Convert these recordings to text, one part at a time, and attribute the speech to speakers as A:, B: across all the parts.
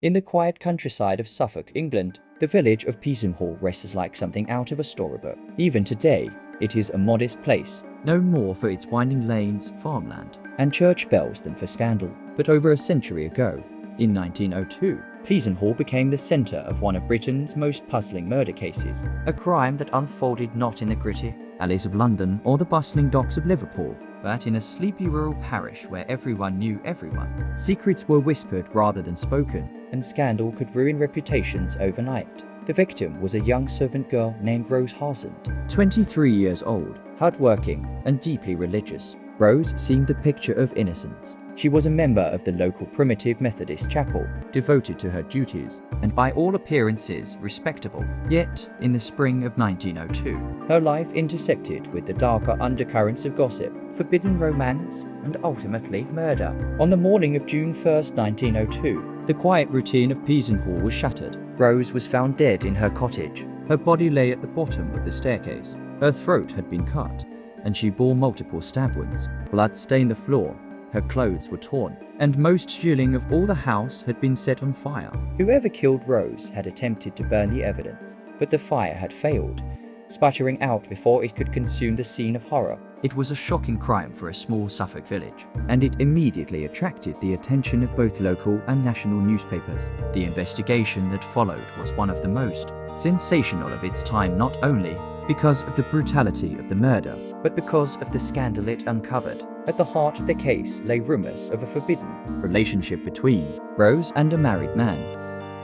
A: In the quiet countryside of Suffolk, England, the village of Peasenhall rests like something out of a storybook. Even today, it is a modest place, known more for its winding lanes, farmland, and church bells than for scandal. But over a century ago, in 1902, Peasenhall became the centre of one of Britain's most puzzling murder cases, a crime that unfolded not in the gritty alleys of London or the bustling docks of Liverpool, but in a sleepy rural parish where everyone knew everyone. Secrets were whispered rather than spoken, and scandal could ruin reputations overnight. The victim was a young servant girl named Rose Harsent, 23 years old, hardworking, and deeply religious. Rose seemed the picture of innocence. She was a member of the local Primitive Methodist chapel, devoted to her duties, and by all appearances respectable. Yet, in the spring of 1902, her life intersected with the darker undercurrents of gossip, forbidden romance, and ultimately murder. On the morning of June 1st, 1902, the quiet routine of Peasenhall was shattered. Rose was found dead in her cottage. Her body lay at the bottom of the staircase. Her throat had been cut, and she bore multiple stab wounds. Blood stained the floor. Her clothes were torn, and most chilling of all, the house had been set on fire. Whoever killed Rose had attempted to burn the evidence, but the fire had failed, sputtering out before it could consume the scene of horror. It was a shocking crime for a small Suffolk village, and it immediately attracted the attention of both local and national newspapers. The investigation that followed was one of the most sensational of its time, not only because of the brutality of the murder, but because of the scandal it uncovered. At the heart of the case lay rumors of a forbidden relationship between Rose and a married man,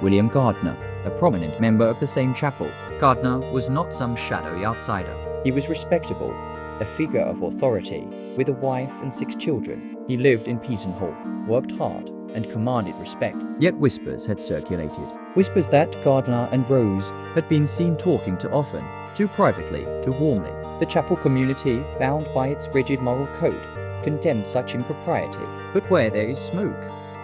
A: William Gardiner, a prominent member of the same chapel. Gardiner was not some shadowy outsider. He was respectable, a figure of authority, with a wife and 6 children. He lived in Peasenhall, worked hard, and commanded respect. Yet whispers had circulated. Whispers that Gardiner and Rose had been seen talking too often, too privately, too warmly. The chapel community, bound by its rigid moral code, condemned such impropriety. But where there is smoke,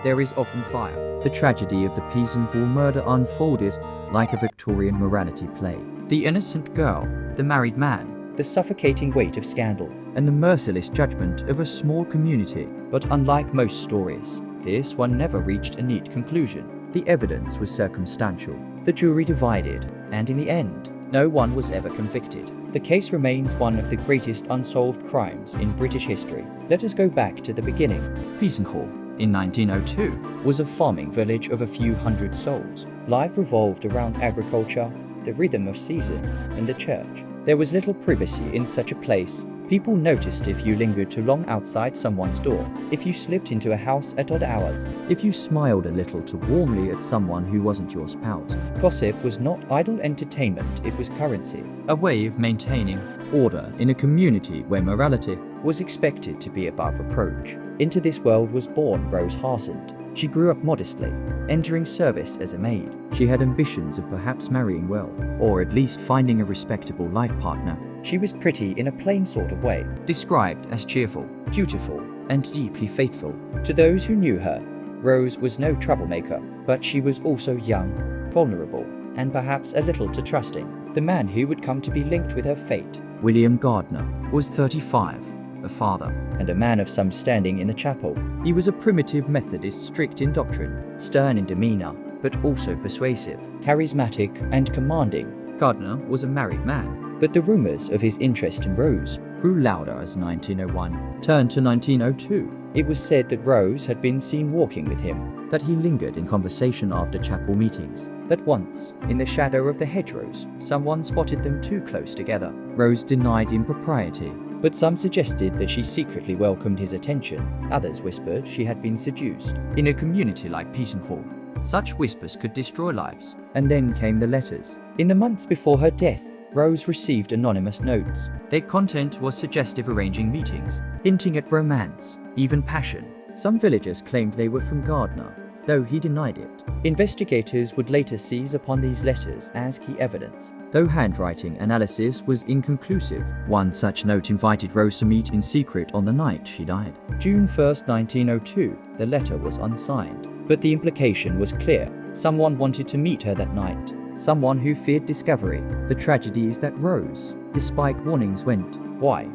A: there is often fire. The tragedy of the Peasenhall murder unfolded like a Victorian morality play. The innocent girl, the married man, the suffocating weight of scandal, and the merciless judgment of a small community. But unlike most stories, this one never reached a neat conclusion. The evidence was circumstantial. The jury divided, and in the end, no one was ever convicted. The case remains one of the greatest unsolved crimes in British history. Let us go back to the beginning. Peasenhall, in 1902, was a farming village of a few hundred souls. Life revolved around agriculture, the rhythm of seasons, and the church. There was little privacy in such a place. People noticed if you lingered too long outside someone's door, if you slipped into a house at odd hours, if you smiled a little too warmly at someone who wasn't your spouse. Gossip was not idle entertainment, it was currency, a way of maintaining order in a community where morality was expected to be above reproach. Into this world was born Rose Harsent. She grew up modestly, entering service as a maid. She had ambitions of perhaps marrying well, or at least finding a respectable life partner. She was pretty in a plain sort of way, described as cheerful, dutiful, and deeply faithful. To those who knew her, Rose was no troublemaker, but she was also young, vulnerable, and perhaps a little too trusting. The man who would come to be linked with her fate, William Gardiner, was 35, a father, and a man of some standing in the chapel. He was a primitive Methodist, strict in doctrine, stern in demeanor, but also persuasive, charismatic, and commanding. Gardiner was a married man, but the rumors of his interest in Rose grew louder as 1901 turned to 1902. It was said that Rose had been seen walking with him, that he lingered in conversation after chapel meetings, that once, in the shadow of the hedgerows, someone spotted them too close together. Rose denied impropriety, but some suggested that she secretly welcomed his attention. Others whispered she had been seduced. In a community like Peasenhall, such whispers could destroy lives. And then came the letters. In the months before her death, Rose received anonymous notes. Their content was suggestive, arranging meetings, hinting at romance, even passion. Some villagers claimed they were from Gardiner, though he denied it. Investigators would later seize upon these letters as key evidence, though handwriting analysis was inconclusive. One such note invited Rose to meet in secret on the night she died. June 1st, 1902, the letter was unsigned, but the implication was clear. Someone wanted to meet her that night. Someone who feared discovery. The tragedy is that Rose, despite warnings, went. Why?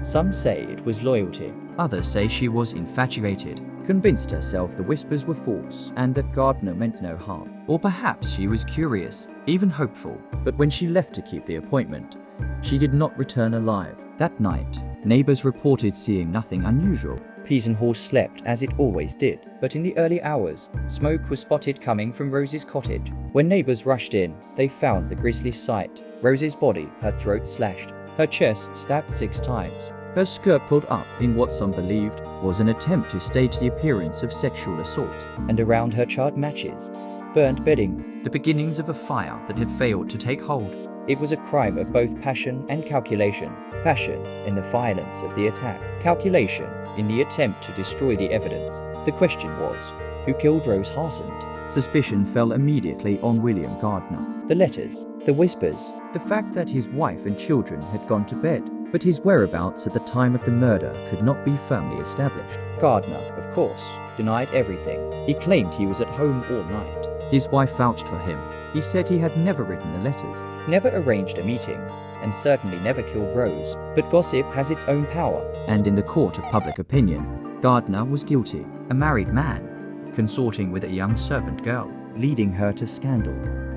A: Some say it was loyalty. Others say she was infatuated, convinced herself the whispers were false and that Gardiner meant no harm. Or perhaps she was curious, even hopeful, but when she left to keep the appointment, she did not return alive. That night, neighbors reported seeing nothing unusual. Peasenhall slept as it always did, but in the early hours, smoke was spotted coming from Rose's cottage. When neighbors rushed in, they found the grisly sight. Rose's body, her throat slashed, her chest stabbed 6 times, her skirt pulled up in what some believed was an attempt to stage the appearance of sexual assault, and around her charred matches, burnt bedding, the beginnings of a fire that had failed to take hold. It was a crime of both passion and calculation. Passion in the violence of the attack, calculation in the attempt to destroy the evidence. The question was, who killed Rose Harsent? Suspicion fell immediately on William Gardiner. The letters, the whispers, the fact that his wife and children had gone to bed, but his whereabouts at the time of the murder could not be firmly established. Gardiner, of course, denied everything. He claimed he was at home all night. His wife vouched for him. He said he had never written the letters, never arranged a meeting, and certainly never killed Rose. But gossip has its own power, and in the court of public opinion, Gardiner was guilty. A married man, consorting with a young servant girl, leading her to scandal,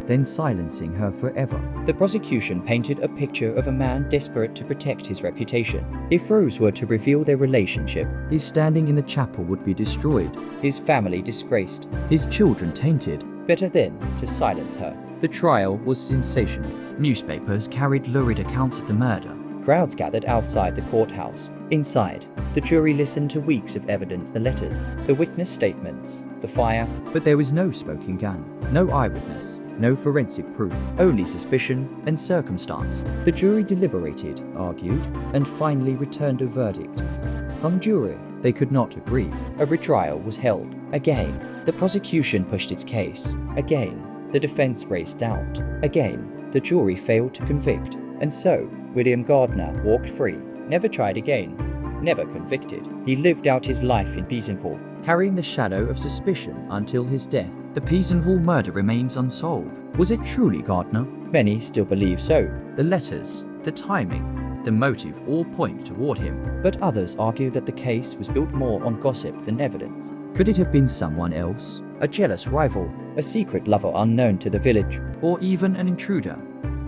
A: then silencing her forever. The prosecution painted a picture of a man desperate to protect his reputation. If Rose were to reveal their relationship, his standing in the chapel would be destroyed, his family disgraced, his children tainted. Better then to silence her. The trial was sensational. Newspapers carried lurid accounts of the murder. Crowds gathered outside the courthouse. Inside, the jury listened to weeks of evidence, the letters, the witness statements, the fire. But there was no smoking gun, no eyewitness, no forensic proof, only suspicion and circumstance. The jury deliberated, argued, and finally returned a verdict. Hung jury. They could not agree. A retrial was held. Again, the prosecution pushed its case. Again, the defense raised doubt. Again, the jury failed to convict. And so, William Gardiner walked free, never tried again, never convicted. He lived out his life in Peasenhall, carrying the shadow of suspicion until his death. The Peasenhall murder remains unsolved. Was it truly Gardiner? Many still believe so. The letters, the timing, the motive all point toward him, but others argue that the case was built more on gossip than evidence. Could it have been someone else? A jealous rival, a secret lover unknown to the village, or even an intruder?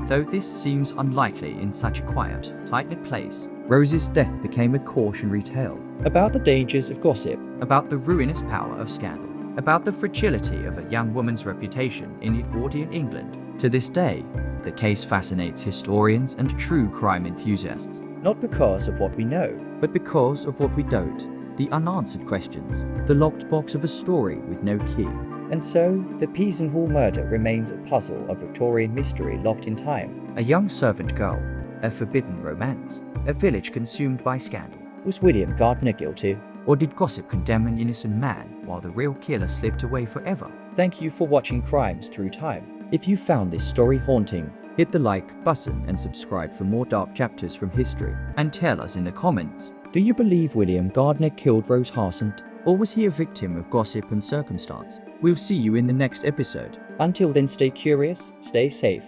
A: Though this seems unlikely in such a quiet, tight-knit place, Rose's death became a cautionary tale about the dangers of gossip, about the ruinous power of scandal, about the fragility of a young woman's reputation in Edwardian England. To this day, the case fascinates historians and true crime enthusiasts, not because of what we know, but because of what we don't, the unanswered questions, the locked box of a story with no key. And so, the Peasenhall murder remains a puzzle of Victorian mystery locked in time. A young servant girl, a forbidden romance, a village consumed by scandal. Was William Gardiner guilty? Or did gossip condemn an innocent man while the real killer slipped away forever? Thank you for watching Crimes Through Time. If you found this story haunting, hit the like button and subscribe for more dark chapters from history. And tell us in the comments, do you believe William Gardiner killed Rose Harsent? Or was he a victim of gossip and circumstance? We'll see you in the next episode. Until then, stay curious, stay safe,